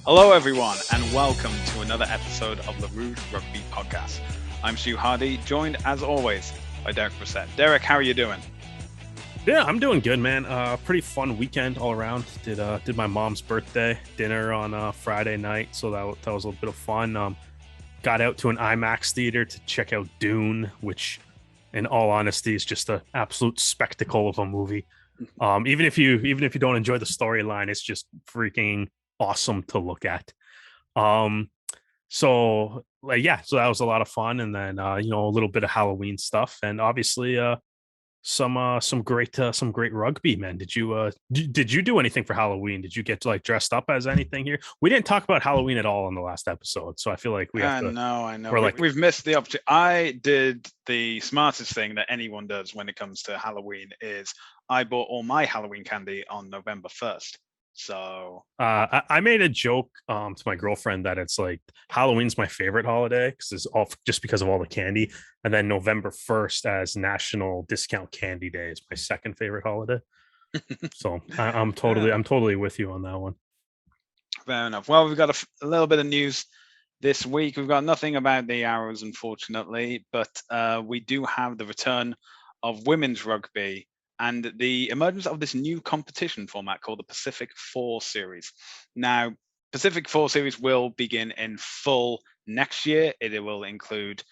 Hello, everyone, and welcome to another episode of the Rouge Rugby podcast. I'm Stu Hardy, joined as always by Derek Brissett. Derek, how are you doing? Yeah, I'm doing good, man. Pretty fun weekend all around. Did my mom's birthday dinner on Friday night, so that was a little bit of fun. Got out to an IMAX theater to check out Dune, which, in all honesty, is just an absolute spectacle of a movie. Even if you don't enjoy the storyline, it's just freaking awesome to look at. Um, so that was a lot of fun, and then a little bit of Halloween stuff, and obviously some great rugby, man. Did you do anything for Halloween? Did you get like dressed up as anything here? We didn't talk about Halloween at all in the last episode, so I feel like we have to. I know. We're like, We've missed the opportunity. I did the smartest thing that anyone does when it comes to Halloween is I bought all my Halloween candy on November 1st. So, I made a joke to my girlfriend that it's like Halloween's my favorite holiday because it's all just because of all the candy, and then November 1st as National Discount Candy Day is my second favorite holiday. So I'm totally with you on that one. fair enough. Well, we've got a little bit of news this week. We've got nothing about the Arrows, unfortunately, but we do have the return of women's rugby and the emergence of this new competition format called the Pacific Four Series. Now, Pacific Four Series will begin in full next year. It will include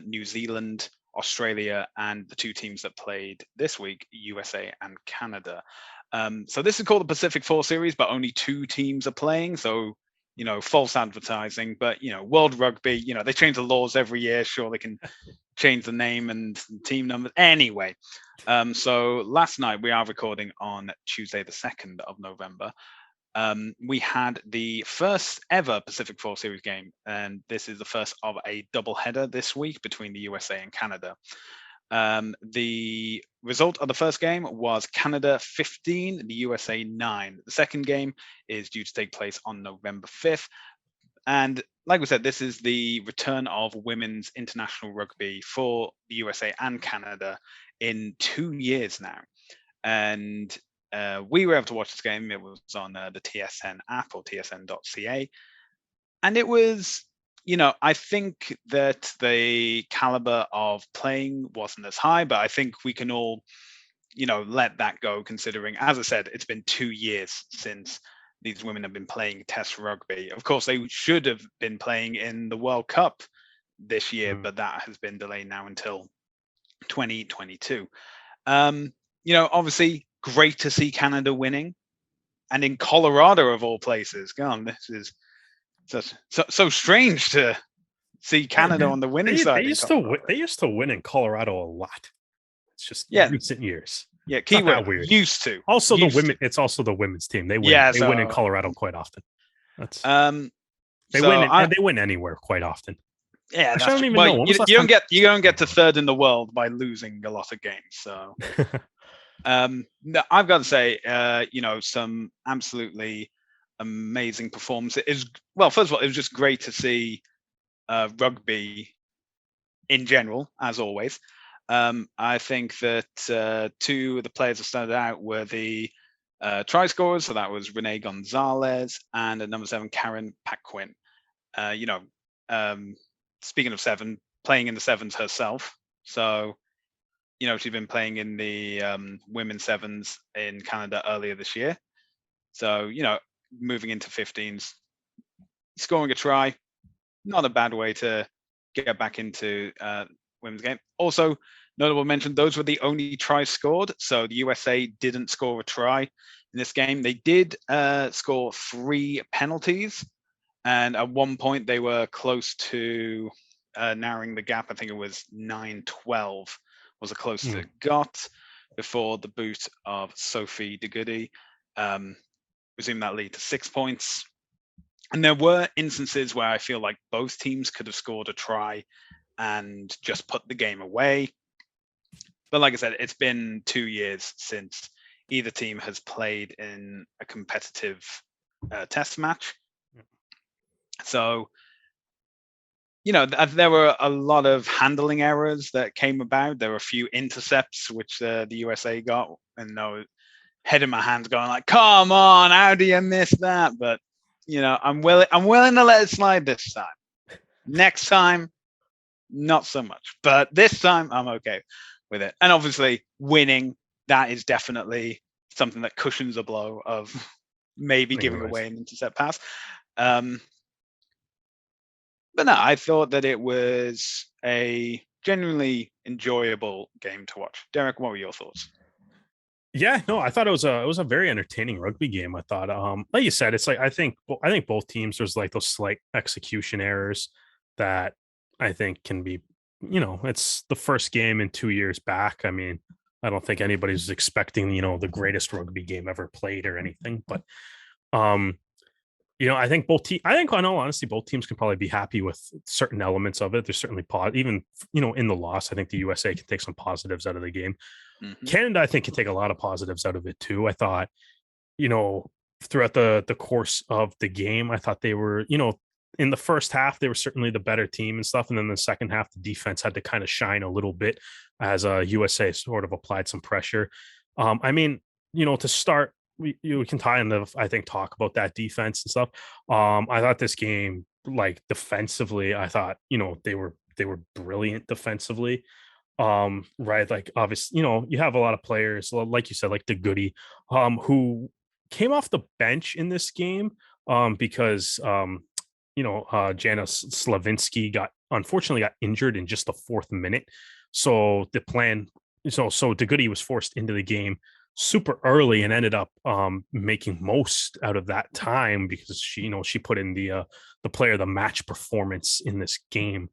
New Zealand, Australia, and the two teams that played this week, USA and Canada. So this is called the Pacific Four Series, but only two teams are playing. So false advertising, but World Rugby, they change the laws every year. Sure, they can change the name and team numbers. Anyway, so last night, we are recording on Tuesday, the 2nd of November. We had the first ever Pacific Four Series game, and this is the first of a doubleheader this week between the USA and Canada. The result of the first game was Canada 15, the USA 9. The second game is due to take place on November 5th. And like we said, this is the return of women's international rugby for the USA and Canada in 2 years now. And we were able to watch this game. It was on the TSN app or tsn.ca. And it was, I think that the caliber of playing wasn't as high, but I think we can all, let that go considering, as I said, it's been 2 years since these women have been playing Test rugby. Of course, they should have been playing in the World Cup this year, but that has been delayed now until 2022. Obviously, great to see Canada winning, and in Colorado of all places. God, this is so strange to see Canada on the winning side. They used to win in Colorado a lot. It's just recent years. Yeah, keyword weird. Used to. Also, used the women. To. It's also the women's team. They win. They win in Colorado quite often. That's they win anywhere quite often. Yeah, actually, I don't even know. You don't get to third in the world by losing a lot of games. So, I've got to say, some absolutely amazing performance. First of all, it was just great to see rugby in general, as always. I think that two of the players that started out were the try scorers. So that was Rene Gonzalez and at number 7, Karen Paquin. Speaking of 7, playing in the sevens herself. So, she's been playing in the women's sevens in Canada earlier this year. So, moving into 15s, scoring a try, not a bad way to get back into women's game. Also, notable mention, those were the only tries scored. So the USA didn't score a try in this game. They did score 3 penalties. And at one point, they were close to narrowing the gap. I think it was 9-12 was the closest it got before the boot of Sophie de Goody. Resumed that lead to 6 points. And there were instances where I feel like both teams could have scored a try and just put the game away. But like I said, it's been 2 years since either team has played in a competitive test match. So, there were a lot of handling errors that came about. There were a few intercepts, which the USA got, and no head in my hands going like, come on, how do you miss that? But I'm willing to let it slide this time. Next time, not so much. But this time, I'm okay with it. And obviously, winning, that is definitely something that cushions a blow of maybe giving away an intercept pass. But no, I thought that it was a genuinely enjoyable game to watch. Derek, what were your thoughts? Yeah, no, I thought it was a very entertaining rugby game. I thought, like you said, it's like I think both teams, there's like those slight execution errors that I think can be, it's the first game in 2 years back. I mean, I don't think anybody's expecting, the greatest rugby game ever played or anything, but um, I think I think, in all honesty, both teams can probably be happy with certain elements of it. There's certainly even in the loss, I think the USA can take some positives out of the game. Mm-hmm. Canada, I think, can take a lot of positives out of it too. I thought, throughout the course of the game, I thought they were, in the first half, they were certainly the better team and stuff. And then the second half, the defense had to kind of shine a little bit as USA sort of applied some pressure. I mean, to start, we can tie in I think, talk about that defense and stuff. I thought this game, like defensively, I thought, they were brilliant defensively. Right, like obviously, you have a lot of players like you said, like the Goody, who came off the bench in this game, because Jana Slavinsky unfortunately got injured in just the fourth minute. So the plan, so the Goody was forced into the game super early and ended up making most out of that time because she put in the player of the match performance in this game.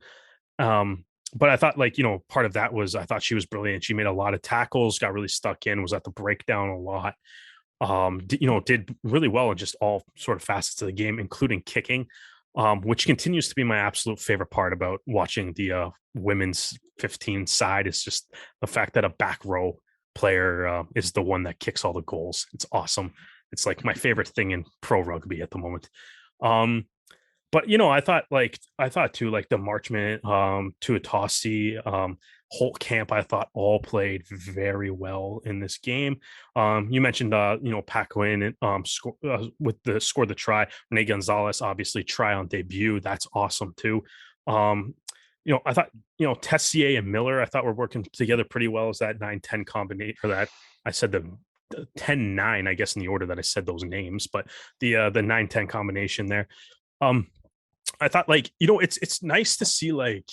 But I thought, like, part of that was I thought she was brilliant. She made a lot of tackles, got really stuck in, was at the breakdown a lot. Did really well in just all sort of facets of the game, including kicking, which continues to be my absolute favorite part about watching the women's 15 side is just the fact that a back row player is the one that kicks all the goals. It's awesome. It's like my favorite thing in pro rugby at the moment. But I thought too, like the Marchman, Tuatasi, Holt Camp, I thought all played very well in this game. You mentioned Paquin scored the try. Rene Gonzalez, obviously try on debut. That's awesome too. I thought, Tessier and Miller, I thought were working together pretty well as that 9-10 combination, or that I said the 10-9, I guess, in the order that I said those names, but the 9-10 combination there. I thought, like, it's nice to see, like,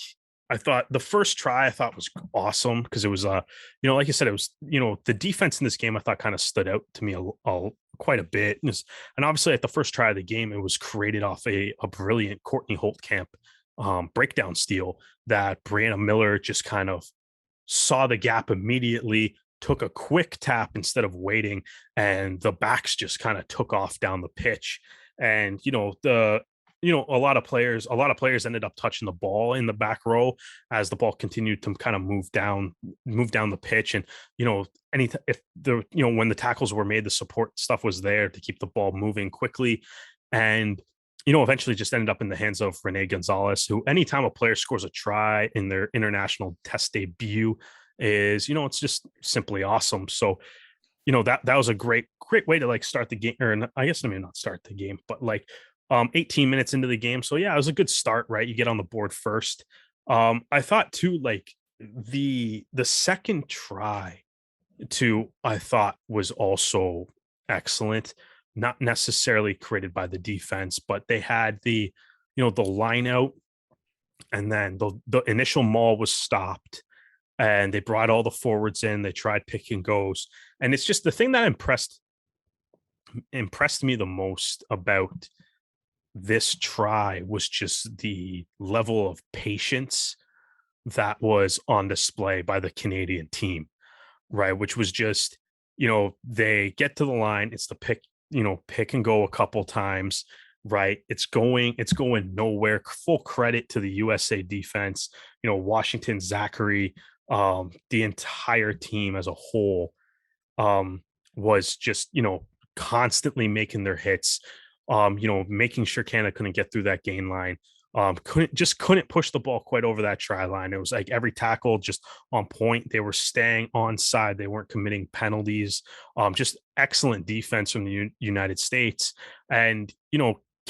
I thought the first try I thought was awesome because it was like you said, it was, the defense in this game I thought kind of stood out to me quite a bit. And obviously at the first try of the game, it was created off a brilliant Courtney Holtkamp breakdown steal that Brianna Miller just kind of saw the gap immediately, took a quick tap instead of waiting, and the backs just kind of took off down the pitch. And a lot of players ended up touching the ball in the back row as the ball continued to kind of move down the pitch. And when the tackles were made, the support stuff was there to keep the ball moving quickly. And eventually just ended up in the hands of Rene Gonzalez, who anytime a player scores a try in their international test debut is, it's just simply awesome. So that was a great way to, like, start the game, or I guess, not start the game, but like 18 minutes into the game. So yeah, it was a good start, right? You get on the board first. I thought too, like, the second try I thought was also excellent, not necessarily created by the defense, but they had the line out, and then the initial maul was stopped, and they brought all the forwards in. They tried pick and goes, and it's just the thing that impressed me the most about this try was just the level of patience that was on display by the Canadian team, right? Which was just, they get to the line, it's the pick and go a couple times, right? It's going nowhere. Full credit to the USA defense, Washington, Zachary, the entire team as a whole, was just, constantly making their hits, making sure Canada couldn't get through that gain line. Couldn't push the ball quite over that try line. It was like every tackle just on point. They were staying on side. They weren't committing penalties. Just excellent defense from the United States. And,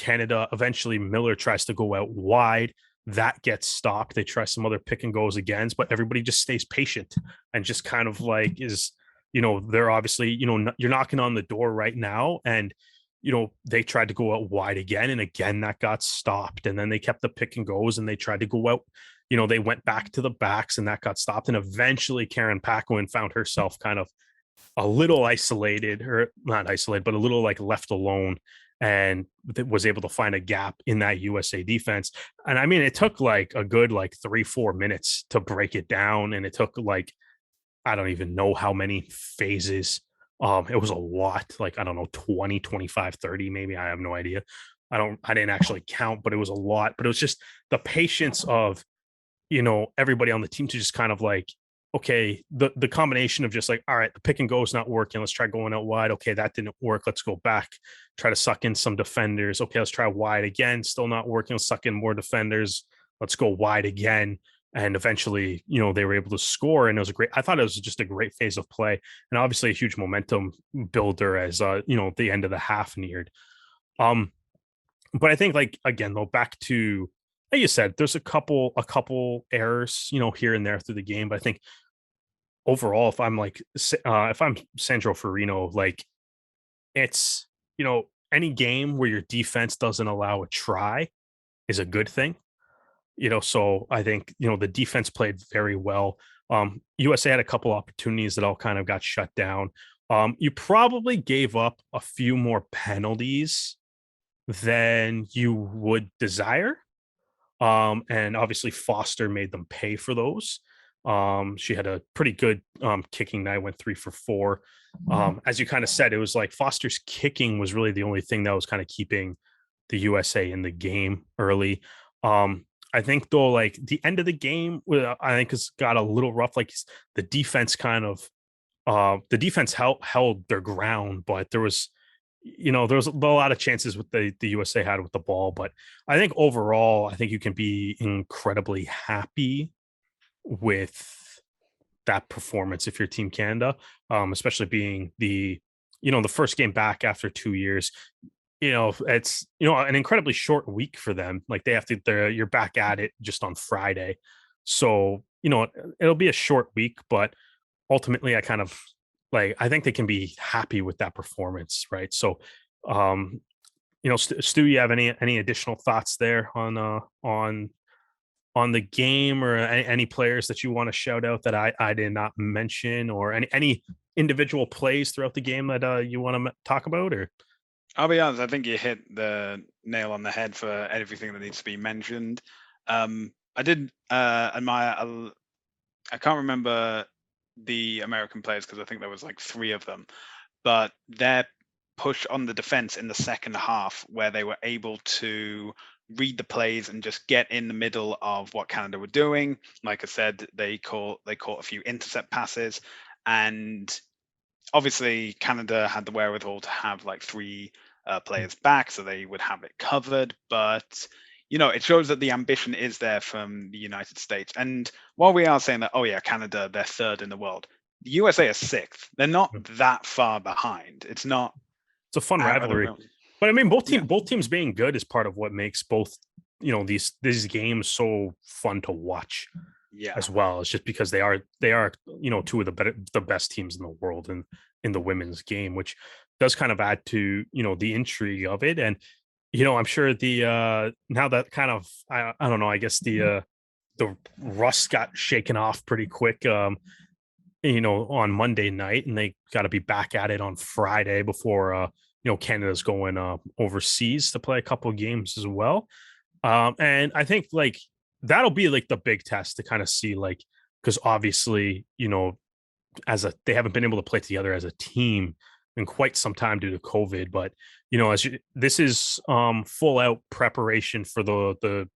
Canada, eventually Miller tries to go out wide. That gets stopped. They try some other pick and goes again, but everybody just stays patient and just kind of like is, they're obviously, you're knocking on the door right now. And, they tried to go out wide again. And again, that got stopped. And then they kept the pick and goes and they tried to go out. They went back to the backs and that got stopped. And eventually Karen Paquin found herself kind of a little isolated, or not isolated, but a little like left alone, and was able to find a gap in that USA defense. And I mean, it took like a good like 3-4 minutes to break it down. And it took like, I don't even know how many phases. It was a lot, like, I don't know, 20, 25, 30, maybe. I have no idea. I didn't actually count, but it was a lot. But it was just the patience of, everybody on the team to just kind of like, okay, the combination of just like, all right, the pick and go is not working. Let's try going out wide. Okay, that didn't work. Let's go back, try to suck in some defenders. Okay, let's try wide again. Still not working. Let's suck in more defenders. Let's go wide again. And eventually, they were able to score. And I thought it was just a great phase of play. And obviously a huge momentum builder as, the end of the half neared. But I think, like, again, though, back to, like you said, there's a couple errors, here and there through the game. But I think overall, if I'm Sandro Ferrino, like, it's, any game where your defense doesn't allow a try is a good thing. So I think, the defense played very well. USA had a couple opportunities that all kind of got shut down. You probably gave up a few more penalties than you would desire. And obviously Foster made them pay for those. She had a pretty good kicking night, went 3 for 4. As you kind of said, it was like Foster's kicking was really the only thing that was kind of keeping the USA in the game early. I think though, like the end of the game, I think it's got a little rough. Like the defense held their ground, but there was a lot of chances with the USA had with the ball. But I think overall, I think you can be incredibly happy with that performance if you're Team Canada, especially being the first game back after 2 years. It's an incredibly short week for them. Like they have to, you're back at it just on Friday, so it'll be a short week. But ultimately, I think they can be happy with that performance, right? So, Stu, you have any additional thoughts there on the game, or any players that you want to shout out that I did not mention, or any individual plays throughout the game that you want to talk about? Or I'll be honest, I think you hit the nail on the head for everything that needs to be mentioned. I did admire, I can't remember the American players because I think there was like 3 of them, but their push on the defense in the second half, where they were able to read the plays and just get in the middle of what Canada were doing. Like I said, they caught a few intercept passes, and obviously Canada had the wherewithal to have like 3 players back, so they would have it covered. But it shows that the ambition is there from the United States. And while we are saying that, oh yeah, Canada, they're 3rd in the world, the USA is 6th. They're not that far behind. It's a fun rivalry. But I mean, both teams being good is part of what makes both these games so fun to watch. Yeah, as well. It's just because they are 2 of the best teams in the world in the women's game, which does kind of add to the intrigue of it. And I'm sure the now that kind of I don't know, I guess the rust got shaken off pretty quick on Monday night, and they got to be back at it on Friday before Canada's going overseas to play a couple of games as well. And I think like that'll be like the big test to kind of see, like, because obviously, they haven't been able to play together as a team in quite some time due to COVID. But, this is full out preparation for the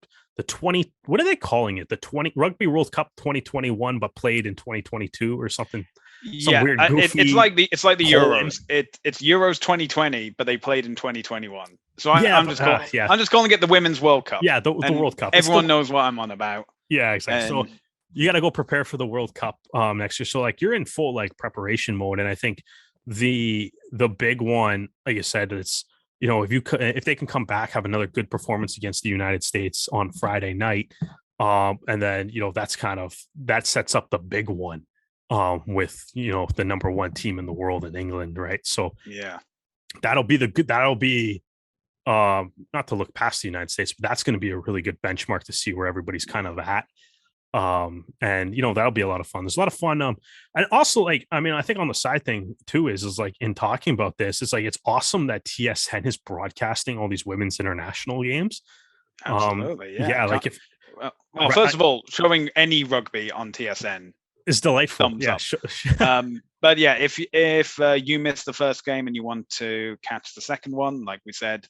20, what are they calling it? The 20 Rugby World Cup 2021, but played in 2022 or something. Yeah, weird, goofy it's like the Euros. It's Euros 2020, but they played in 2021. So I'm just calling it the Women's World Cup. Yeah, the World Cup. Everyone knows what I'm on about. Yeah, exactly. So you got to go prepare for the World Cup next year. So like you're in full like preparation mode, and I think the big one, like you said, it's if they can come back, have another good performance against the United States on Friday night, and then that sets up the big one, with the number one team in the world in England, right? So Yeah. that'll be not to look past the United States, but that's going to be a really good benchmark to see where everybody's kind of at. And that'll be a lot of fun. There's a lot of fun. And also, like, I mean, I think on the side thing too is like, in talking about this, it's like, it's awesome that TSN is broadcasting all these women's international games. Absolutely. Yeah. Yeah, like, if well, first of all, showing any rugby on TSN is delightful. thumbs Yeah. up. But yeah, if you missed the first game and you want to catch the second one, like we said,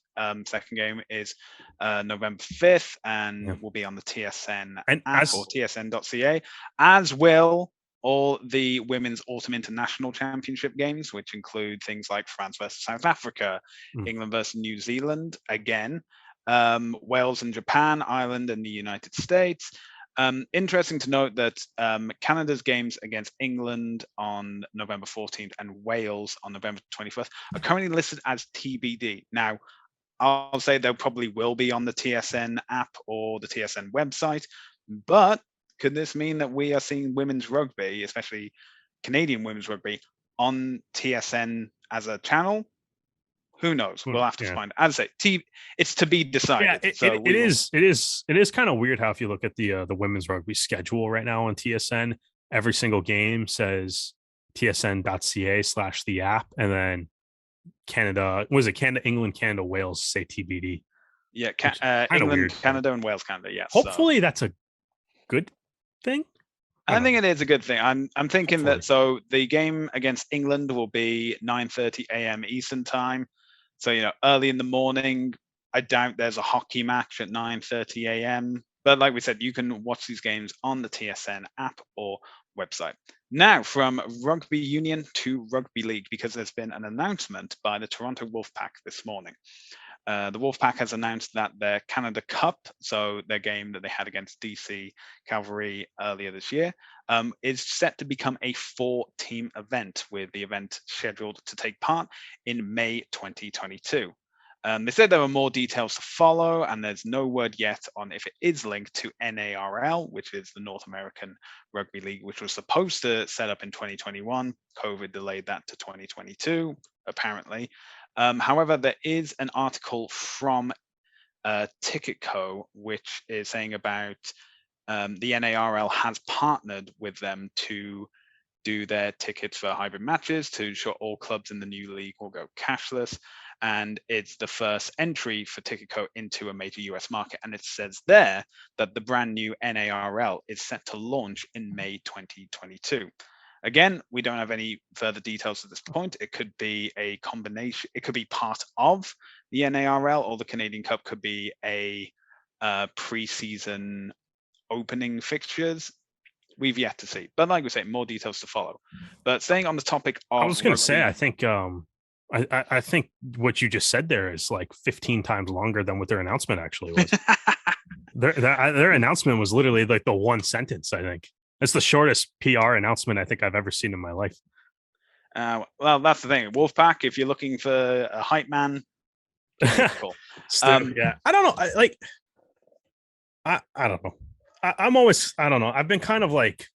second game is November 5th and will be on the TSN And app or tsn.ca, as will all the Women's Autumn International Championship games, which include things like France versus South Africa, England versus New Zealand again, Wales and Japan, Ireland and the United States. Interesting to note that Canada's games against England on November 14th and Wales on November 21st are currently listed as TBD. Now, I'll say they probably will be on the TSN app or the TSN website, but could this mean that we are seeing women's rugby, especially Canadian women's rugby, on TSN as a channel? Who knows? We'll have to find. As I say, it's to be decided. Yeah, it is kind of weird how, if you look at the women's rugby schedule right now on TSN, every single game says tsn.ca/the app, and then Canada, England, Canada, Wales say TBD. Yeah, England, weird. Canada, and Wales, Canada. Yes. Hopefully, that's a good thing. I think it is a good thing. I'm thinking that the game against England will be 9:30 a.m. Eastern time. So, early in the morning. I doubt there's a hockey match at 9:30 a.m. But like we said, you can watch these games on the TSN app or website. Now, from rugby union to rugby league, because there's been an announcement by the Toronto Wolfpack this morning. The Wolfpack has announced that their Canada Cup, so their game that they had against DC Cavalry earlier this year, is set to become a 4-team event, with the event scheduled to take part in May 2022. They said there were more details to follow, and there's no word yet on if it is linked to NARL, which is the North American Rugby League, which was supposed to set up in 2021. COVID delayed that to 2022, apparently. However, there is an article from Ticketco, which is saying about the NARL has partnered with them to do their tickets for hybrid matches to ensure all clubs in the new league will go cashless. And it's the first entry for Ticketco into a major US market. And it says there that the brand new NARL is set to launch in May 2022. Again, we don't have any further details at this point. It could be a combination. It could be part of the NARL, or the Canadian Cup could be a pre-season opening fixtures. We've yet to see. But like we say, more details to follow. But staying on the topic of, I was going to say, I think I think what you just said there is like 15 times longer than what their announcement actually was. their announcement was literally like the one sentence, I think. It's the shortest PR announcement I think I've ever seen in my life. Well, that's the thing. Wolfpack, if you're looking for a hype man, cool. Yeah, I don't know. I don't know. I'm always, I don't know. I've been kind of like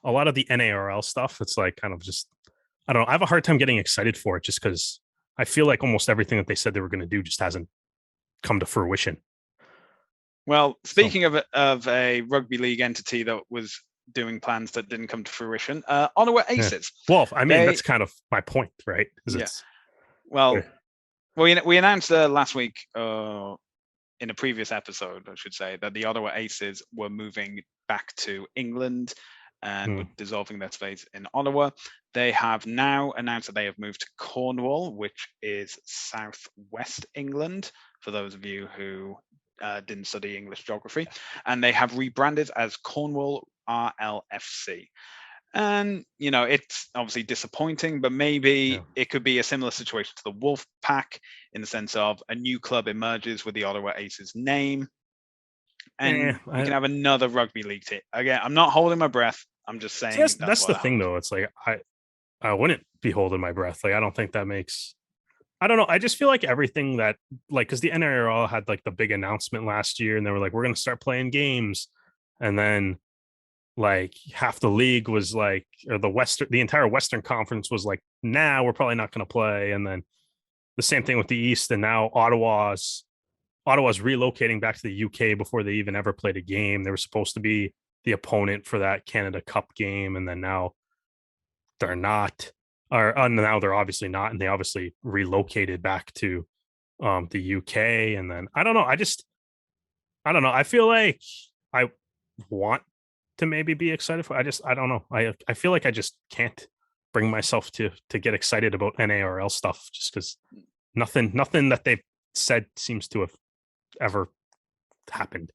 a lot of the NARL stuff. It's like kind of just, I don't know. I have a hard time getting excited for it just because I feel like almost everything that they said they were going to do just hasn't come to fruition. Well, speaking of a rugby league entity that was doing plans that didn't come to fruition, Ottawa Aces. Yeah. Well, I mean, that's kind of my point, right? Yeah. Well, we announced last week, in a previous episode, I should say, that the Ottawa Aces were moving back to England and were dissolving their space in Ottawa. They have now announced that they have moved to Cornwall, which is southwest England, for those of you who didn't study English geography. And they have rebranded as Cornwall RLFC. And, it's obviously disappointing, but maybe it could be a similar situation to the Wolfpack, in the sense of a new club emerges with the Ottawa Aces name, and we can have another rugby league team. Again, I'm not holding my breath. I'm just saying. That's the thing, though. It's like I wouldn't be holding my breath. Like, I don't think that makes I don't know. I just feel like everything that like because the NRL had like the big announcement last year, and they were like, we're gonna start playing games, and then like half the league was like, or the entire Western Conference was like, nah, we're probably not gonna play, and then the same thing with the East, and now Ottawa's relocating back to the UK before they even ever played a game. They were supposed to be the opponent for that Canada Cup game, and then now they're not, or now they're obviously not, and they obviously relocated back to the UK. And then I don't know. I feel like I want to maybe be excited for. I don't know. I feel like I just can't bring myself to get excited about NARL stuff just because nothing that they've said seems to have ever happened.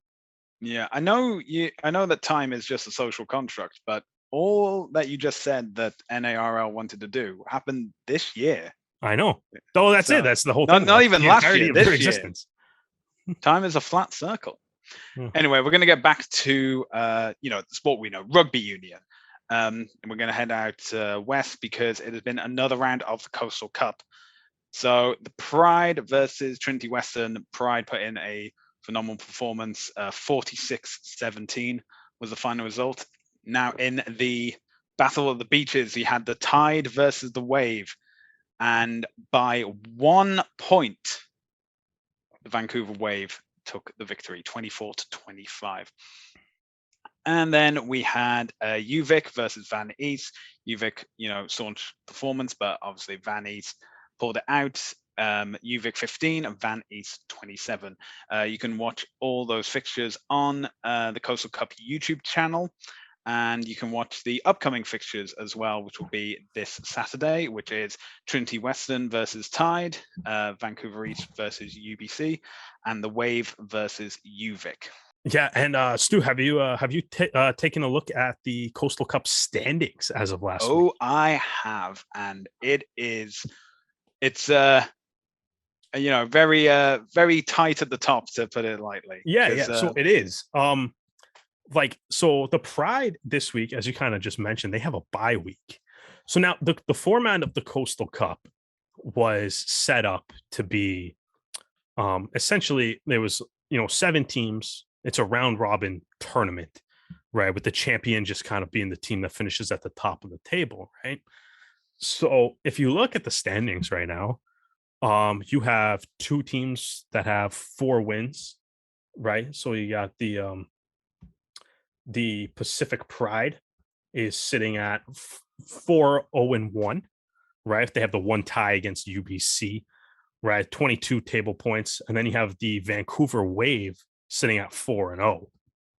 Yeah, I know that time is just a social construct, but all that you just said that NARL wanted to do happened this year. I know. Oh, that's it. So That's the whole not thing. not That's even the last entirety year, of their this year. existence. Time is a flat circle. Yeah. Anyway, we're going to get back to the sport we know, rugby union. And we're going to head out west because it has been another round of the Coastal Cup. So the Pride versus Trinity Western. Pride put in a phenomenal performance. 46-17 was the final result. Now in the Battle of the Beaches, you had the Tide versus the Wave. And by 1 point, the Vancouver Wave took the victory, 24-25. And then we had UVic versus Van East. UVic, staunch performance, but obviously Van East pulled it out. UVic 15 and Van East 27. You can watch all those fixtures on the Coastal Cup YouTube channel. And you can watch the upcoming fixtures as well, which will be this Saturday, which is Trinity Western versus Tide, Vancouver East versus UBC, and the Wave versus UVic. Yeah, and Stu, have you taken a look at the Coastal Cup standings as of last week? Oh, I have, and it's very tight at the top, to put it lightly. Yeah. So it is. So the Pride this week, as you kind of just mentioned, they have a bye week. So now the format of the Coastal Cup was set up to be essentially there was 7 teams. It's a round robin tournament, right? With the champion just kind of being the team that finishes at the top of the table, right? So if you look at the standings right now, you have 2 teams that have 4 wins, right? So you got the Pacific Pride is sitting at 4-0-1, right? They have the one tie against UBC, right? 22 table points. And then you have the Vancouver Wave sitting at 4-0,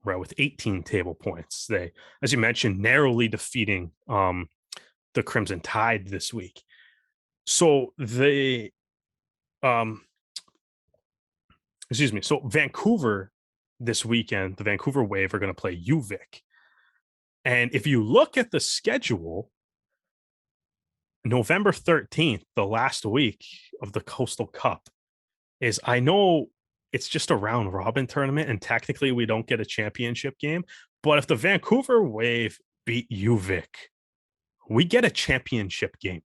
right? With 18 table points. They, as you mentioned, narrowly defeating the Crimson Tide this week. So so Vancouver this weekend, the Vancouver Wave are going to play UVic. And if you look at the schedule, November 13th, the last week of the Coastal Cup, I know it's just a round robin tournament, and technically we don't get a championship game. But if the Vancouver Wave beat UVic, we get a championship game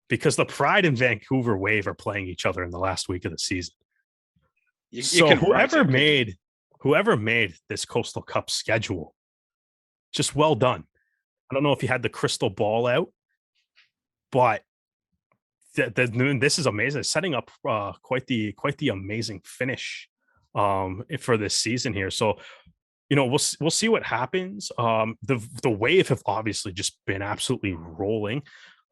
because the Pride and Vancouver Wave are playing each other in the last week of the season. So whoever made this Coastal Cup schedule, just well done. I don't know if you had the crystal ball out, but this is amazing. It's setting up quite the amazing finish for this season here. So we'll see what happens. The Wave have obviously just been absolutely rolling.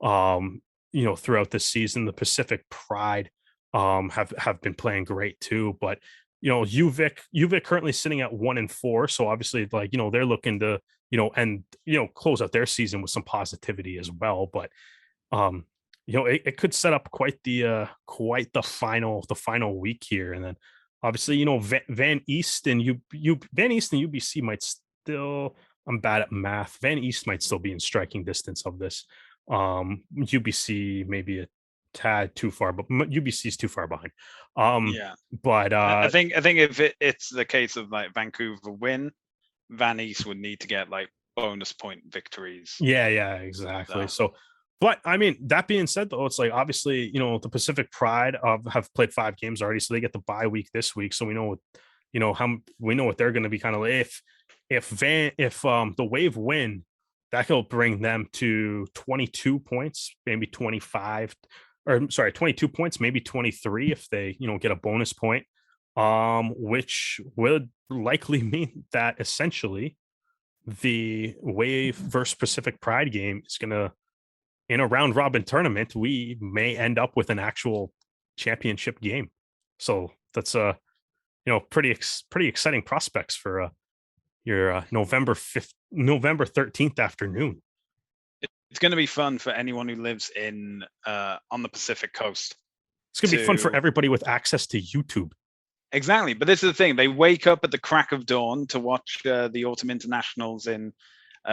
Throughout this season, the Pacific Pride have been playing great too. But UVic currently sitting at 1-4. So obviously, they're looking to close out their season with some positivity as well. But it could set up quite the final week here. And then obviously, Van East and UBC might still, I'm bad at math. Van East might still be in striking distance of this. UBC maybe a tad too far, but UBC is too far behind. But I think if it's the case of like Vancouver win, Van East would need to get like bonus point victories. Yeah, exactly. So But I mean, that being said, though, it's like obviously, the Pacific Pride have played 5 games already, so they get the bye week this week. So we know what, how we know what they're going to be kind of like. If the Wave win, that will bring them to 22 points, maybe 25, or sorry, 22 points, maybe 23 if they get a bonus point, which would likely mean that essentially the Wave versus Pacific Pride game is going to, in a round robin tournament, we may end up with an actual championship game. So that's pretty exciting prospects for your November 5th, November 13th afternoon. It's going to be fun for anyone who lives in on the Pacific coast. It's going to be fun for everybody with access to YouTube. Exactly. But this is the thing. They wake up at the crack of dawn to watch the Autumn Internationals in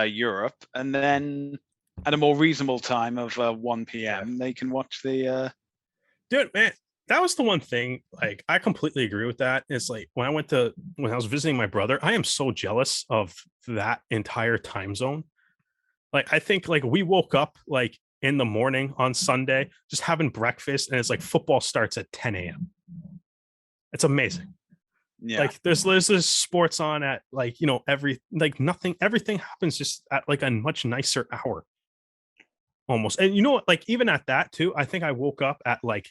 Europe. And then at a more reasonable time of 1 p.m., they can watch the... Dude, man, that was the one thing. Like, I completely agree with that. It's like when I was visiting my brother, I am so jealous of that entire time zone. Like, I think like we woke up like in the morning on Sunday, just having breakfast, and it's like football starts at 10 a.m. It's amazing. Yeah. Like there's this sports on at like, everything happens just at like a much nicer hour. Almost. And you know what, like even at that too, I think I woke up at like,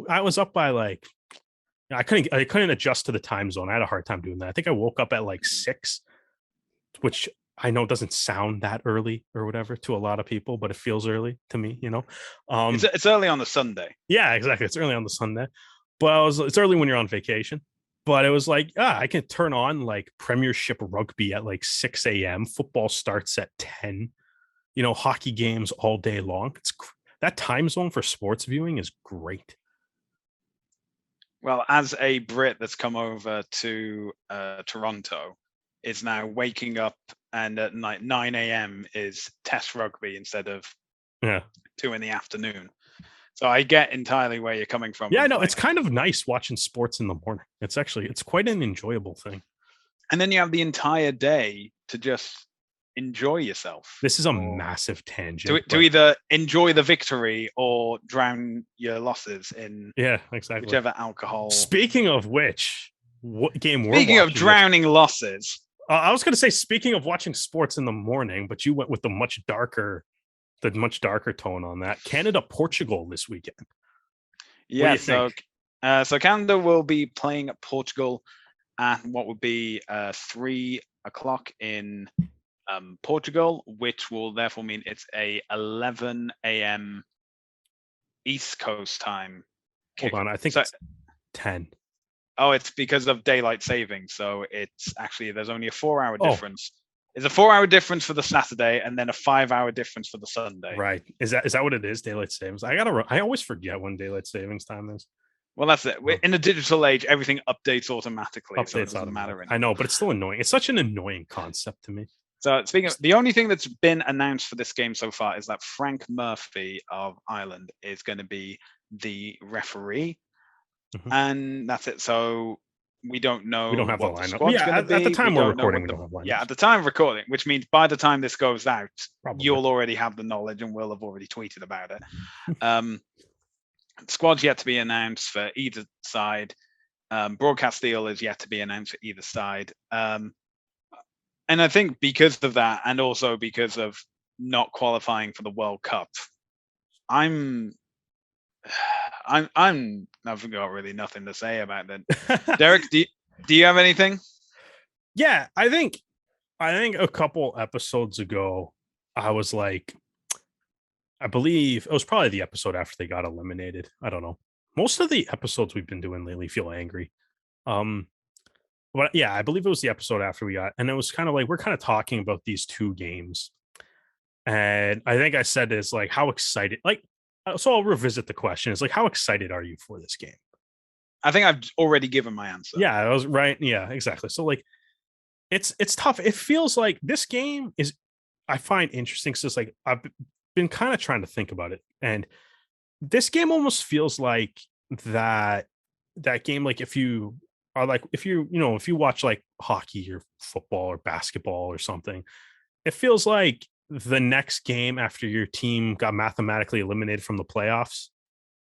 I was up by like, I couldn't adjust to the time zone. I had a hard time doing that. I think I woke up at like 6, which I know doesn't sound that early or whatever to a lot of people, but it feels early to me, It's early on the Sunday. Yeah, exactly. It's early on the Sunday. But it's early when you're on vacation. But it was like, I can turn on like Premiership rugby at like 6 a.m. Football starts at 10. Hockey games all day long. That time zone for sports viewing is great. Well, as a Brit that's come over to Toronto, is now waking up, and at 9 a.m. is Test rugby instead of 2 in the afternoon. So I get entirely where you're coming from. Yeah, no, it's kind of nice watching sports in the morning. It's quite an enjoyable thing. And then you have the entire day to just enjoy yourself. This is a massive tangent. To either enjoy the victory or drown your losses in exactly whichever alcohol. Speaking of which, what game we're Speaking of drowning losses. I was going to say, speaking of watching sports in the morning, but you went with the much darker tone on that. Canada, Portugal this weekend. Yeah, so Canada will be playing Portugal at what would be 3 o'clock in Portugal, which will therefore mean it's a 11 a.m. East Coast time. Hold on, I think it's 10. Oh, it's because of daylight saving. So it's actually, there's only a 4-hour difference. It's a 4-hour difference for the Saturday and then a 5-hour difference for the Sunday. Right. Is that what it is? Daylight savings. I always forget when daylight savings time is. Well, that's it. In the digital age, everything updates automatically. So it doesn't matter anymore. I know, but it's still annoying. It's such an annoying concept to me. So speaking of, the only thing that's been announced for this game so far is that Frank Murphy of Ireland is going to be the referee. Mm-hmm. And that's it. So we don't know. We don't have the lineup. Yeah, at the time we're recording, we don't have lineup. Yeah, at the time of recording, which means by the time this goes out, you'll already have the knowledge and we'll have already tweeted about it. Squad's yet to be announced for either side. Broadcast deal is yet to be announced for either side. And I think because of that, and also because of not qualifying for the World Cup, I've got really nothing to say about that. Derek, do you have anything? Yeah, I think a couple episodes ago, I was like, I believe it was probably the episode after they got eliminated. I don't know. Most of the episodes we've been doing lately feel angry. But yeah, I believe it was the episode after we got, and it was kind of like, we're kind of talking about these 2 games. And I think I said this, like, how excited, like, so I'll revisit the question. It's like, how excited are you for this game? I think I've already given my answer. Yeah, I was right. Yeah, exactly. So like, it's tough. It feels like this game is, I find interesting. So it's like, I've been kind of trying to think about it. And this game almost feels like that game. Like if you watch like hockey or football or basketball or something, it feels like the next game after your team got mathematically eliminated from the playoffs.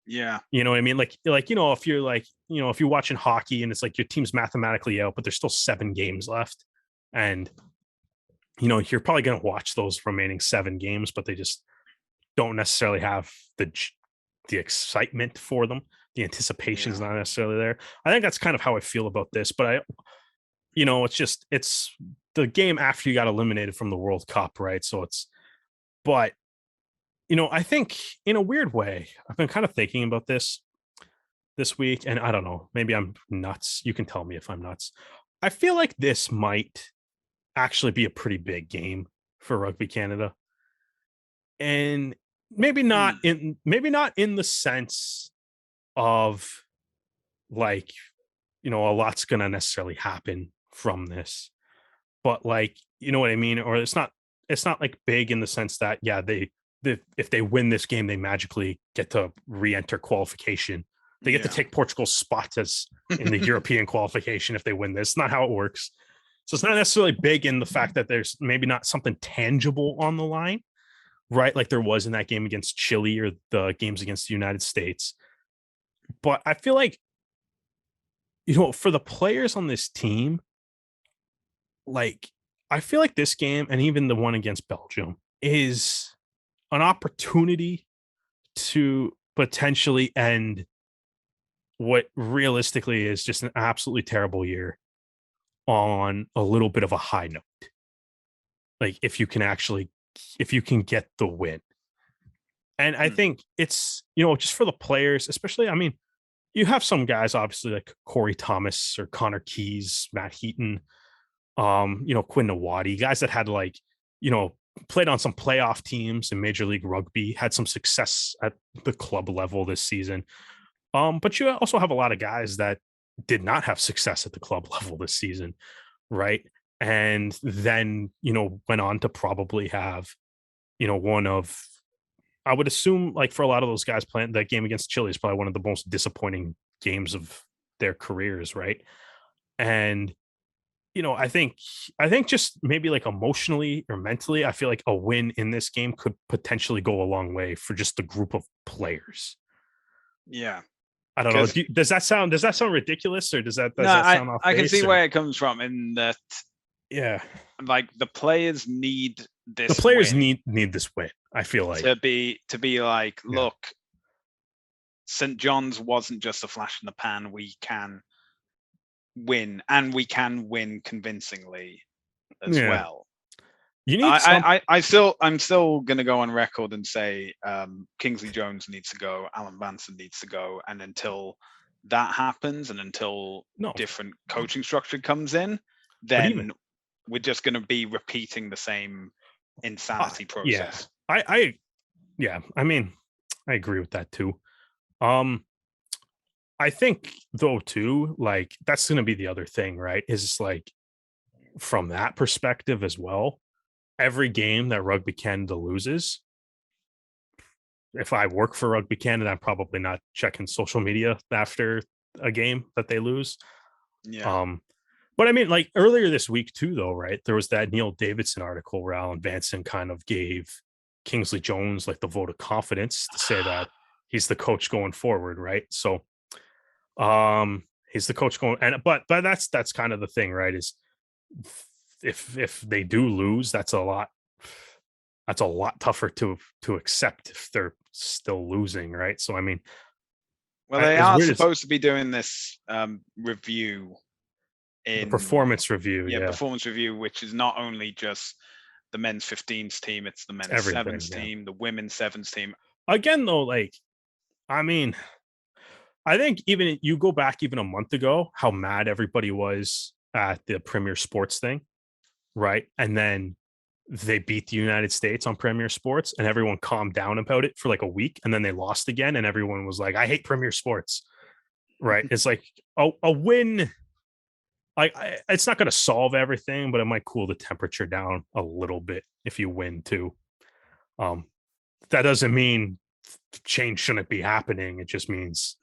Yeah. You know what I mean? Like, if you're like, if you're watching hockey and it's like your team's mathematically out, but there's still 7 games left. And, you're probably going to watch those remaining 7 games, but they just don't necessarily have the excitement for them. The anticipation is not necessarily there. I think that's kind of how I feel about this, but it's the game after you got eliminated from the World Cup, right? So but I think in a weird way, I've been kind of thinking about this week, and I don't know, maybe I'm nuts. You can tell me if I'm nuts. I feel like this might actually be a pretty big game for Rugby Canada. And maybe not in the sense of like, a lot's gonna necessarily happen from this, but like, you know what I mean? Or it's not like big in the sense that, yeah, if they win this game, they magically get to re-enter qualification. They get to take Portugal's spot as in the European qualification if they win this. It's not how it works. So it's not necessarily big in the fact that there's maybe not something tangible on the line, right? Like there was in that game against Chile or the games against the United States. But I feel like, for the players on this team, like, I feel like this game and even the one against Belgium is an opportunity to potentially end what realistically is just an absolutely terrible year on a little bit of a high note. Like if you can get the win. And I think it's, just for the players, especially, I mean, you have some guys obviously like Corey Thomas or Connor Keys, Matt Heaton, Quinn Nawadi, guys that had like, played on some playoff teams in Major League Rugby, had some success at the club level this season. But you also have a lot of guys that did not have success at the club level this season, right? And then, went on to probably have, one of, I would assume, like for a lot of those guys playing that game against Chile is probably one of the most disappointing games of their careers, right? And I think just maybe like emotionally or mentally, I feel like a win in this game could potentially go a long way for just the group of players. Yeah. I don't know. Does that sound ridiculous, or does that sound off base? I can see where it comes from in that. Yeah. Like the players need this. The players need this win. I feel like to be like, look, St. John's wasn't just a flash in the pan. We can win, and we can win convincingly as well. You need. I'm still going to go on record and say Kingsley Jones needs to go, Alan Vanson needs to go, and until that happens, and until different coaching structure comes in, then we're just going to be repeating the same insanity process. Yeah. I mean, I agree with that too. I think though too, like that's going to be the other thing, right? Is like from that perspective as well. Every game that Rugby Canada loses, if I work for Rugby Canada, I'm probably not checking social media after a game that they lose. Yeah. But I mean, like earlier this week too, though, right? There was that Neil Davidson article where Alan Vanson kind of gave Kingsley Jones like the vote of confidence to say that he's the coach going forward, right? So, he's the coach going, but that's kind of the thing, right? Is if they do lose, that's a lot tougher to accept if they're still losing, right? So I mean, well, they are supposed to be doing this review in performance review, performance review, which is not only just the men's 15s team, it's the men's sevens team, the women's sevens team. Again, though, like, I mean, I think even you go back even a month ago, how mad everybody was at the Premier Sports thing, right? And then they beat the United States on Premier Sports and everyone calmed down about it for like a week, and then they lost again and everyone was like, I hate Premier Sports, right? It's like a win, like it's not going to solve everything, but it might cool the temperature down a little bit if you win too. That doesn't mean change shouldn't be happening. It just means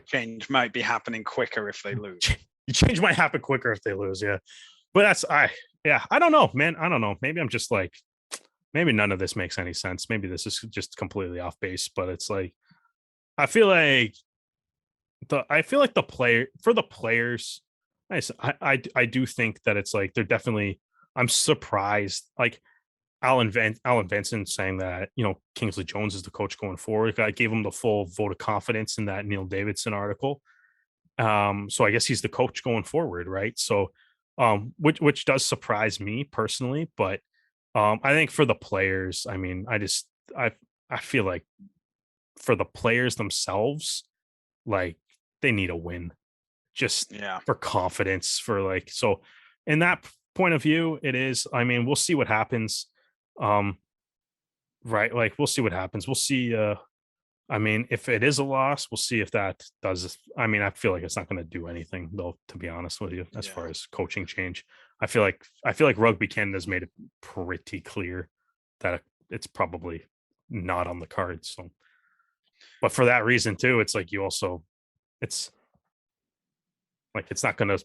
change might be happening quicker if they lose. Change might happen quicker if they lose. Yeah. But I don't know, man. I don't know. Maybe I'm just like, maybe none of this makes any sense. Maybe this is just completely off base, but it's like I feel like the players, I do think that it's like they're definitely. I'm surprised. Like Alan Vincent saying that Kingsley Jones is the coach going forward. I gave him the full vote of confidence in that Neil Davidson article. So I guess he's the coach going forward, right? So, which does surprise me personally, but I think for the players, I mean, I I feel like for the players themselves, like they need a win just Yeah. for confidence, for like so. In that point of view, it is. I mean, we'll see what happens. Um, right, like we'll see what happens. We'll see. I mean, if it is a loss, we'll see if that does. I mean, I feel like it's not going to do anything, though. To be honest with you, as Yeah. far as coaching change, I feel like Rugby Canada's made it pretty clear that it's probably not on the cards. So, but for that reason too, it's like it's like it's not going to.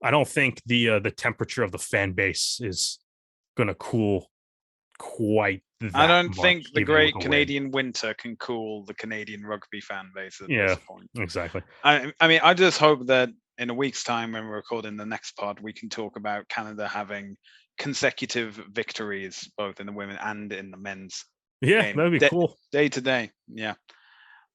I don't think the temperature of the fan base is going to cool quite I that don't much, think the even with great a win. Canadian winter can cool the Canadian rugby fan base at Yeah, this point. exactly. I mean, I just hope that in a week's time, when we're recording the next pod, we can talk about Canada having consecutive victories, both in the women and in the men's Yeah, game, that'd be cool. day to day. Yeah.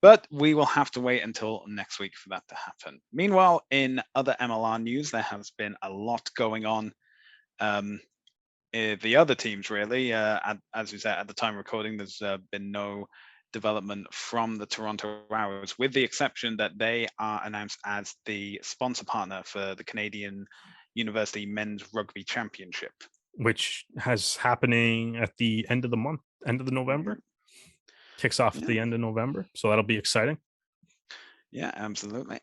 But we will have to wait until next week for that to happen. Meanwhile, in other MLR news, there has been a lot going on. Um, the other teams, really, as we said at the time of recording, there's been no development from the Toronto Arrows, with the exception that they are announced as the sponsor partner for the Canadian University Men's Rugby Championship. Which has happening at the end of the month, end of the Mhm. November. Kicks off at Yeah. the end of November, so that'll be exciting. Yeah, absolutely.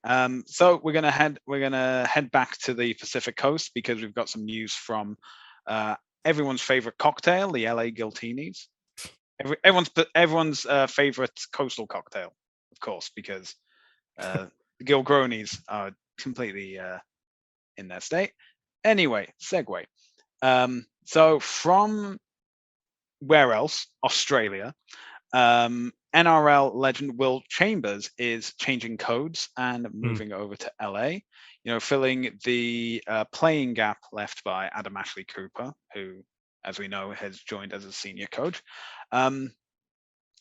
So we're gonna head back to the Pacific Coast because we've got some news from uh, everyone's favorite cocktail, the LA Guiltinis. Everyone's favorite coastal cocktail, of course, because the Gilgronis are completely in their state. Anyway, segue. So from where else? Australia. NRL legend Will Chambers is changing codes and Mm, moving over to LA, filling the playing gap left by Adam Ashley Cooper, who, as we know, has joined as a senior coach. Um,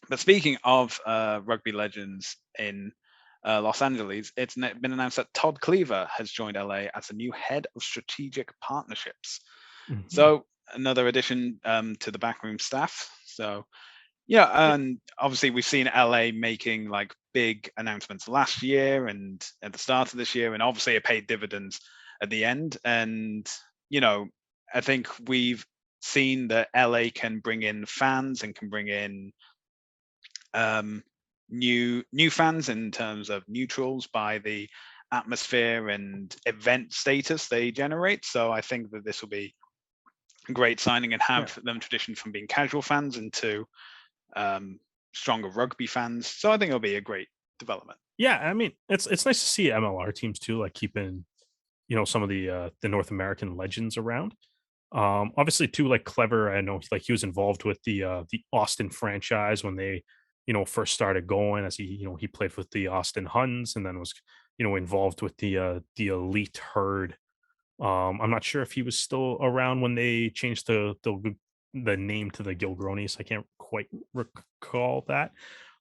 but speaking of rugby legends in Los Angeles, it's been announced that Todd Cleaver has joined LA as the new head of strategic partnerships. mhm. So another addition to the backroom staff. So yeah, Yeah, and obviously we've seen LA making like big announcements last year and at the start of this year, and obviously it paid dividends at the end. And you know, I think we've seen that LA can bring in fans and can bring in um, new fans in terms of neutrals by the atmosphere and event status they generate. So I think that this will be a great signing and yeah, have them transition from being casual fans into um, stronger rugby fans. So I think it'll be a great development. yeah. I mean, it's nice to see MLR teams too, like keeping some of the North American legends around. Obviously too, like Clever. I know like he was involved with the Austin franchise when they first started going. As he played with the Austin Huns and then was involved with the elite herd. I'm not sure if he was still around when they changed the name to the Gilgronis. I can't quite recall that.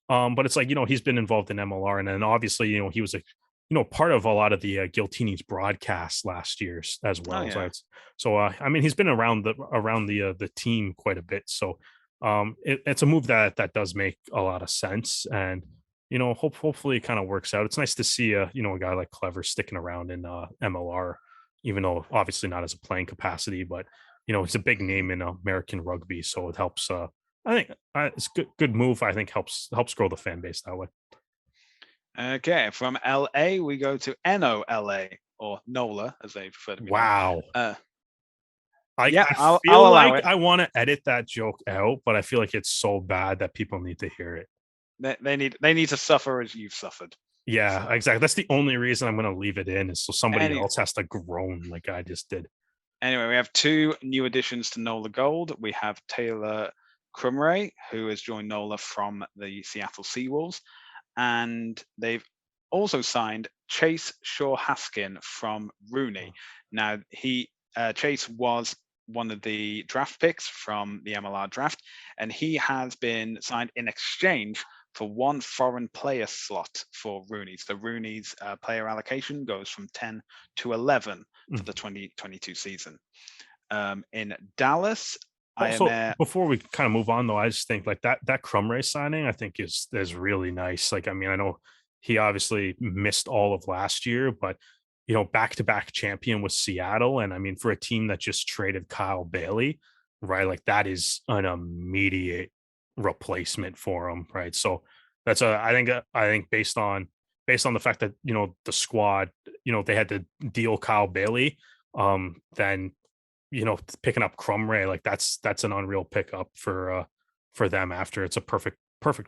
But it's like he's been involved in MLR, and then obviously he was a part of a lot of the Giltini's broadcasts last year as Oh well. So yeah. I mean he's been around the team quite a bit. So it's a move that does make a lot of sense, and hopefully it kind of works out. It's nice to see a guy like Clever sticking around in MLR, even though obviously not as a playing capacity, but he's a big Mhm. name in American rugby, so it helps. I think it's good move. I think helps grow the fan base that way. Okay, from LA we go to NOLA or NOLA as they prefer to be known. Wow. Uh, yeah, I I'll feel allow like it. I want to edit that joke out, but I feel like it's so bad that people need to hear it. They need to suffer as you've suffered. Yeah, So exactly. That's the only reason I'm going to leave it in is so somebody any, else has to groan like I just did. anyway, we have two new additions to NOLA Gold. We have Taylor Crumray, who has joined NOLA from the Seattle Seawolves. And they've also signed Chase Shaw-Haskin from Rooney. Now, Chase was one of the draft picks from the MLR draft, and he has been signed in exchange for one foreign player slot for Rooney. So Rooney's player allocation goes from 10 to 11 for the 2022 season. In Dallas, before we kind of move on, though, I just think like that Crumray signing, I think is really nice. Like, I mean, I know he obviously missed all of last year, but back-to-back champion with Seattle, and I mean, for a team that just traded Kyle Bailey, right? Like, that is an immediate replacement for him, right? So that's I think based on the fact that the squad, they had to deal Kyle Bailey, then picking up Crumray, like that's an unreal pickup for them after it's a perfect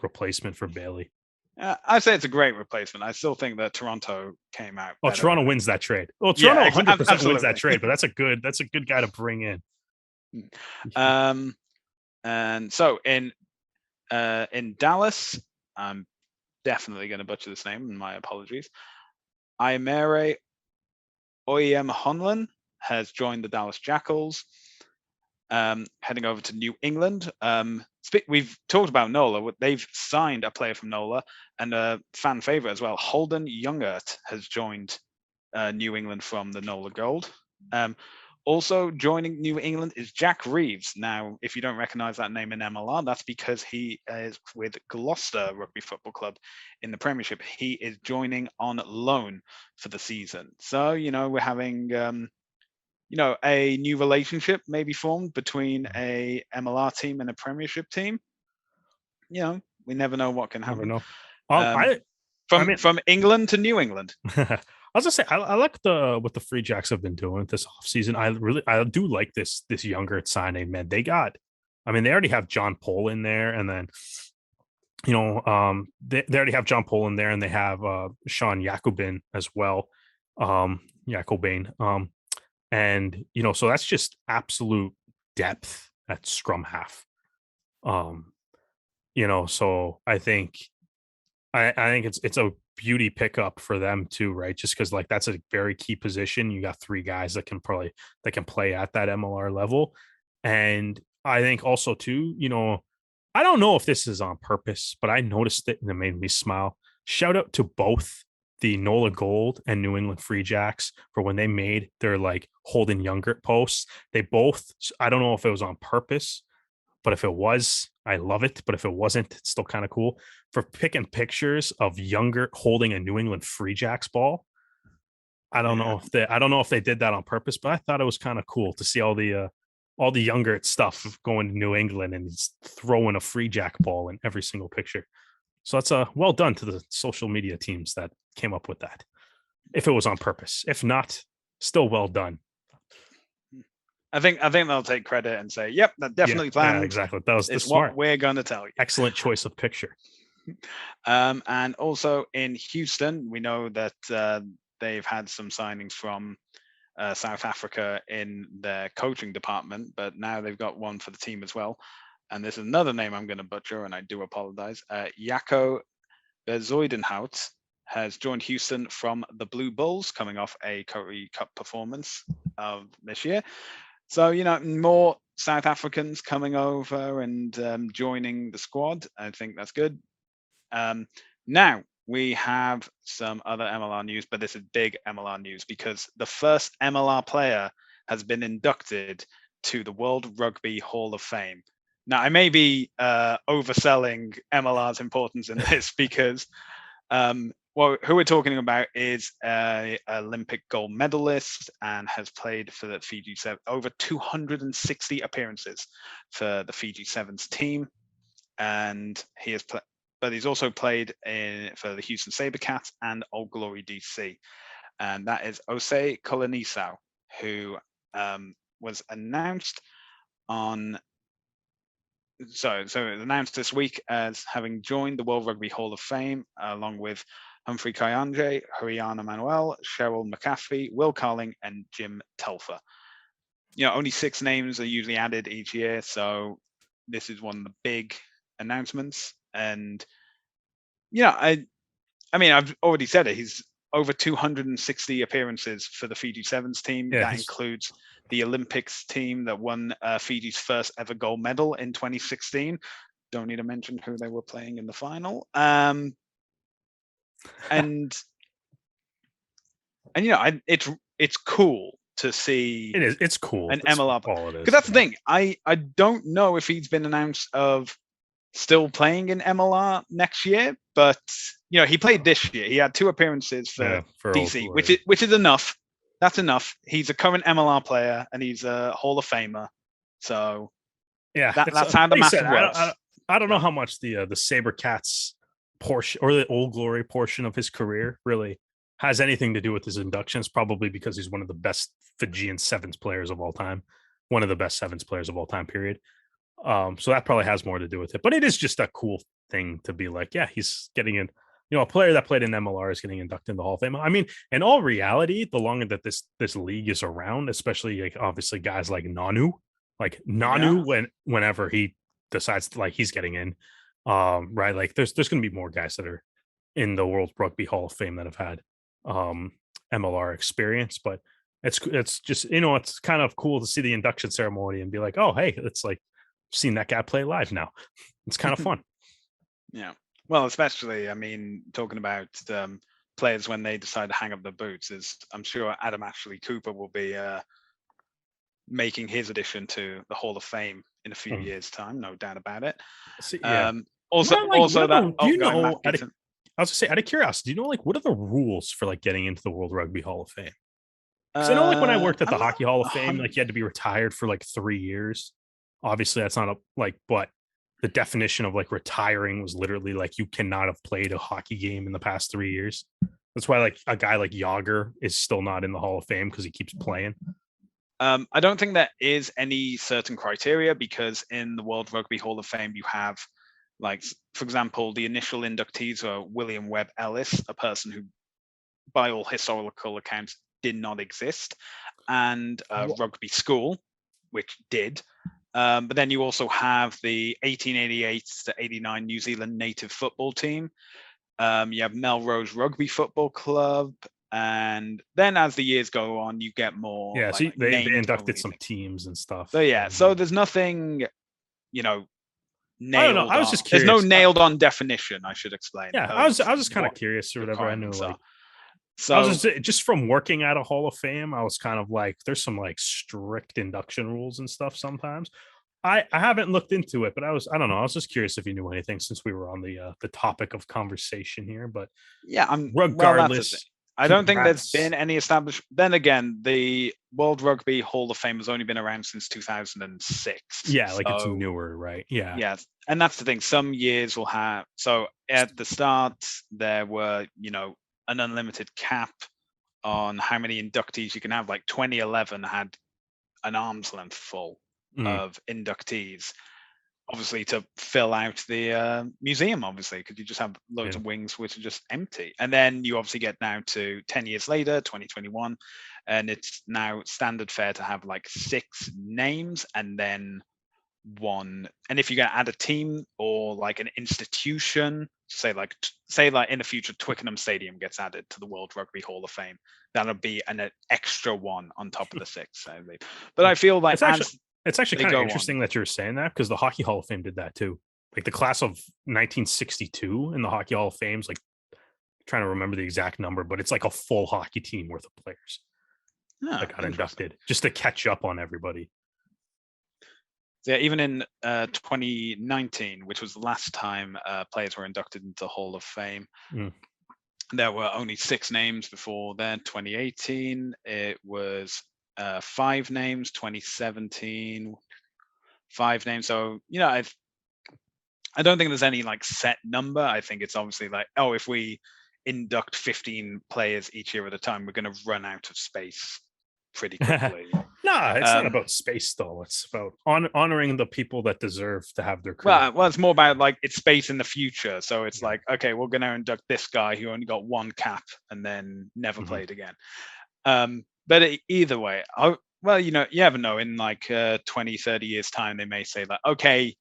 replacement for Bailey. I'd say it's a great replacement. I still think that Toronto came out. Oh, Toronto wins that trade. Well, Toronto 100% wins that trade, but that's a good guy to bring in. And so in Dallas, I'm definitely going to butcher this name, and my apologies. Aimere Oyem Honlin has joined the Dallas Jackals, heading over to New England. We've talked about NOLA. They've signed a player from NOLA, and a fan favorite as well. Holden Youngert has joined New England from the NOLA Gold. Also joining New England is Jack Reeves. Now, if you don't recognize that name in MLR, that's because he is with Gloucester Rugby Football Club in the Premiership. He is joining on loan for the season. So, we're having, a new relationship maybe formed between a MLR team and a Premiership team. We never know what can happen. Never know. From England to New England. I was gonna say I like what the Free Jacks have been doing this offseason. I do like this younger signing, man. They already have John Pohl in there, and then they already have John Pohl in there, and they have Sean Jacobin as well. Jacobin. And so that's just absolute depth at scrum half. So I think it's a beauty pickup for them too, right? Just because like that's a very key position. You got three guys that can play at that MLR level. And I think also too, I don't know if this is on purpose, but I noticed it and it made me smile. Shout out to both the NOLA Gold and New England Free Jacks for when they made their like Holden Youngert posts. They both, I don't know if it was on purpose, but if it was, I love it. But if it wasn't, it's still kind of cool for picking pictures of Youngert holding a New England Free Jacks ball. I don't know if they did that on purpose, but I thought it was kind of cool to see all the Youngert stuff going to New England and throwing a Free Jack ball in every single picture. So that's well done to the social media teams that came up with that. If it was on purpose, if not, still well done. I think they'll take credit and say, "Yep, that definitely planned." Yeah, exactly. That was what we're going to tell you. Excellent choice of picture. And also in Houston, we know that they've had some signings from South Africa in their coaching department, but now they've got one for the team as well. And this is another name I'm going to butcher, and I do apologize. Jaco Bezuidenhout has joined Houston from the Blue Bulls, coming off a Currie Cup performance of this year. So, more South Africans coming over and joining the squad. I think that's good. Now, we have some other MLR news, but this is big MLR news because the first MLR player has been inducted to the World Rugby Hall of Fame. Now, I may be overselling MLR's importance in this because who we're talking about is an Olympic gold medalist and has played for the Fiji Sevens, over 260 appearances for the Fiji Sevens team. And but he's also played for the Houston Sabercats and Old Glory DC. And that is Osei Colonisal, who was announced on... So it was announced this week as having joined the World Rugby Hall of Fame, along with Humphrey Kayanje, Hariana Manuel, Cheryl McAfee, Will Carling, and Jim Telfer. Only 6 names are usually added each year, so this is one of the big announcements. And I mean, I've already said it. He's over 260 appearances for the Fiji Sevens team. Yeah, That includes the Olympics team that won Fiji's first ever gold medal in 2016. Don't need to mention who they were playing in the final. And it's cool to see. it is. It's cool. An That's MLR, all it is. because that's the thing. I don't know if he's been announced of still playing in MLR next year, but he played this year. He had 2 appearances for DC, which is enough. That's enough. He's a current MLR player and he's a Hall of Famer. So yeah, that's how the math works. I don't know how much the Sabercats portion or the Old Glory portion of his career really has anything to do with his inductions. Probably because he's one of the best Fijian sevens players of all time, one of the best sevens players of all time. Period. So that probably has more to do with it. But it is just a cool thing to be like, yeah, he's getting in. A player that played in MLR is getting inducted in the Hall of Fame. I mean, in all reality, the longer that this league is around, especially like obviously guys like Nanu, whenever he decides to, like, he's getting in, right? Like there's going to be more guys that are in the World Rugby Hall of Fame that have had MLR experience. But it's just it's kind of cool to see the induction ceremony and be like, oh hey, it's like seen that guy play live now. It's kind of fun. Yeah. Well, especially, I mean, talking about players when they decide to hang up their boots, I'm sure Adam Ashley Cooper will be making his addition to the Hall of Fame in a few years' time, no doubt about it. Yeah. I was gonna say, out of curiosity, do you know, like, what are the rules for like getting into the World Rugby Hall of Fame? Because I know, like, when I worked at the Hockey Hall of Fame, like, you had to be retired for like 3 years. Obviously, that's not but the definition of like retiring was literally like you cannot have played a hockey game in the past 3 years. That's why like a guy like Yager is still not in the Hall of Fame because he keeps playing. I don't think there is any certain criteria, because in the World Rugby Hall of Fame, you have, like, for example, the initial inductees are William Webb Ellis, a person who, by all historical accounts, did not exist, and Rugby School, which did. But then you also have the 1888 to 89 New Zealand native football team. You have Melrose Rugby Football Club. And then as the years go on, you get more. Yeah, so they inducted some teams and stuff. So yeah, so there's nothing, nailed. I don't know. I was just curious. There's no nailed on definition, I should explain. Yeah, I was just kind of curious or whatever. I knew so I was just from working at a Hall of Fame, I was kind of like, there's some like strict induction rules and stuff sometimes. I haven't looked into it, but I don't know. I was just curious if you knew anything since we were on the topic of conversation here. But yeah, regardless. Well, I don't think there's been any established. Then again, the World Rugby Hall of Fame has only been around since 2006. Yeah, like it's newer, right? Yeah. Yeah, and that's the thing. Some years will have. So at the start, there were, an unlimited cap on how many inductees you can have. Like 2011 had an arm's length full of inductees, obviously to fill out the museum, obviously, because you just have loads of wings which are just empty. And then you obviously get now to 10 years later, 2021, and it's now standard fare to have like 6 names and then 1. And if you're going to add a team or like an institution, say like in the future Twickenham Stadium gets added to the World Rugby Hall of Fame, that'll be an extra 1 on top of the 6, I believe. But I feel like it's actually kind of interesting that you're saying that, because the Hockey Hall of Fame did that too. Like the class of 1962 in the Hockey Hall of Fame is like, trying to remember the exact number, but it's like a full hockey team worth of players that got inducted just to catch up on everybody. Yeah, even in 2019, which was the last time players were inducted into the Hall of Fame, there were only 6 names before then. 2018, it was 5 names. 2017, 5 names. So, I don't think there's any like set number. I think it's obviously like, if we induct 15 players each year at a time, we're going to run out of space pretty quickly. No, it's not about space though. It's about honoring the people that deserve to have their career. Well, it's more about like it's space in the future. So it's like, okay, we're going to induct this guy who only got 1 cap and then never played again. But either way, you never know. In like 20, 30 years time, they may say like, okay,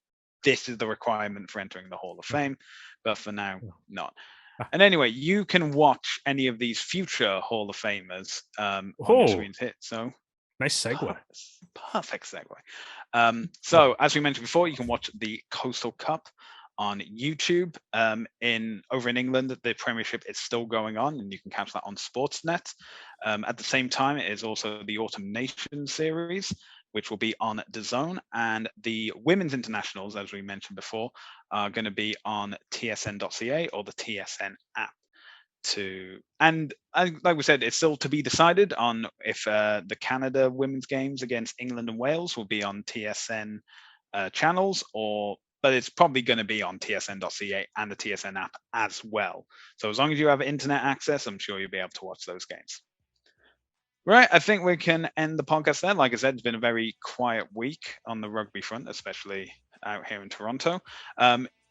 this is the requirement for entering the Hall of Fame, but for now, not. Ah. And anyway, you can watch any of these future Hall of Famers on your Oh, screens hit. So nice segue. perfect segue. So as we mentioned before, you can watch the Coastal Cup on YouTube. Over in England, the Premiership is still going on, and you can catch that on Sportsnet. At the same time, it is also the Autumn Nations series, which will be on DAZN, and the Women's Internationals, as we mentioned before, are going to be on tsn.ca or the TSN app. And like we said, it's still to be decided on if the Canada women's games against England and Wales will be on TSN channels, but it's probably going to be on tsn.ca and the TSN app as well. So as long as you have internet access, I'm sure you'll be able to watch those games. Right, I think we can end the podcast there. Like I said, it's been a very quiet week on the rugby front, especially out here in Toronto.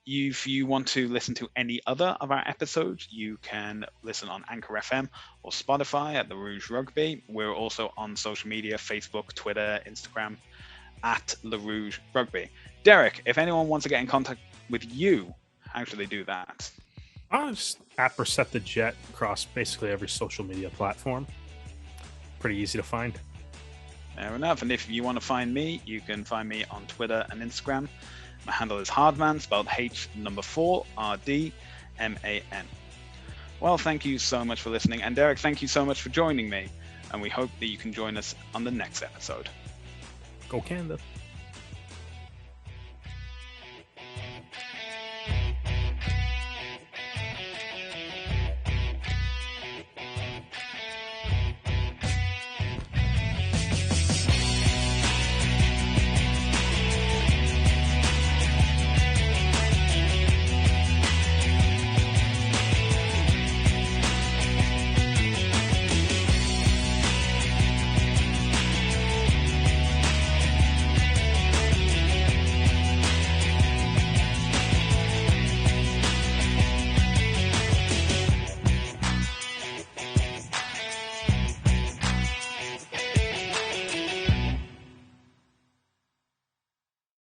If you want to listen to any other of our episodes, you can listen on Anchor FM or Spotify at the Rouge Rugby. We're also on social media, Facebook, Twitter, Instagram, at the Rouge Rugby. Derek, if anyone wants to get in contact with you, how should they do that? Just at Reset the Jet across basically every social media platform. Pretty easy to find. Fair enough. And if you want to find me, you can find me on Twitter and Instagram. My handle is Hardman, spelled H4RDMAN. Well, thank you so much for listening. And Derek, thank you so much for joining me. And we hope that you can join us on the next episode. Go Canada.